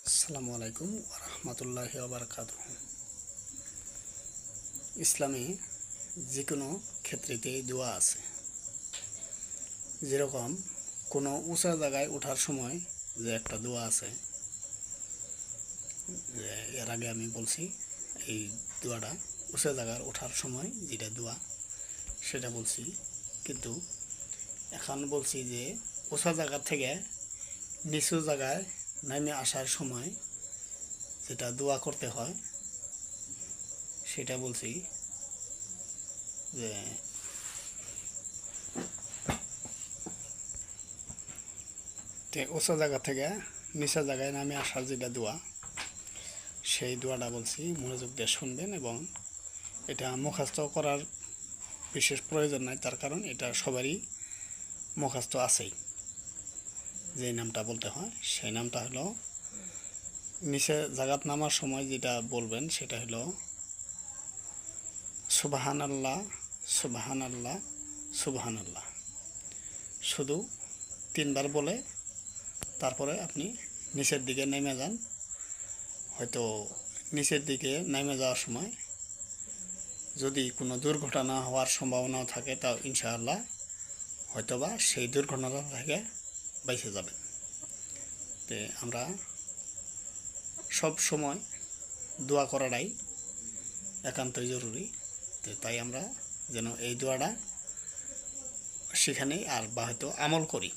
আসসালামু আলাইকুম ওয়া রাহমাতুল্লাহি ওয়া বারাকাতুহু। ইসলামে যে কোনো ক্ষেত্রেতেই দোয়া আছে। যেরকম কোনো উঁচা জায়গায় ওঠার সময় যে একটা দোয়া আছে, এর আগে আমি বলছি এই দোয়াটা উঁচা জায়গায় ওঠার সময় যেটা দোয়া সেটা বলছি, কিন্তু এখন বলছি যে উঁচা জায়গা থেকে নিচু জায়গায় নেমে আসার সময় যেটা দোয়া করতে হয় সেটা বলছি যে উঁচা জায়গা থেকে নিচা জায়গায় নামে আসার যেটা দোয়া, সেই দোয়াটা বলছি, মনোযোগ দিয়ে শুনবেন। এবং এটা মুখস্থ করার বিশেষ প্রয়োজন নাই, তার কারণ এটা সবারই মুখস্থ আছেই। যে নামটা বলতে হয় সেই নামটা হলো, নিচে জায়গাত নামার সময় যেটা বলবেন সেটা হলো সুবহানাল্লাহ সুবহানাল্লাহ সুবহানাল্লাহ। শুধু 3 বার বলে তারপরে আপনি নিচের দিকে নেমে যান। হয়তো নিচের দিকে নেমে যাওয়ার সময় যদি কোনো দুর্ঘটনা হওয়ার সম্ভাবনাও থাকে, তাও ইনশাআল্লাহ হয়তোবা সেই দুর্ঘটনা থেকে বেঁচে যাবেন। তো আমরা সব সময় দোয়া করাটাই একান্তই জরুরি। তো তাই আমরা যেন এই দোয়াটা সেখানে আর বা হয়তো আমল করি।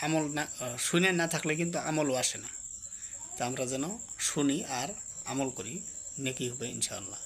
আমল না শুনে না থাকলে কিন্তু আমলও আসে না। তা আমরা যেন শুনি আর আমল করি, নেকি হবে ইনশাআল্লাহ।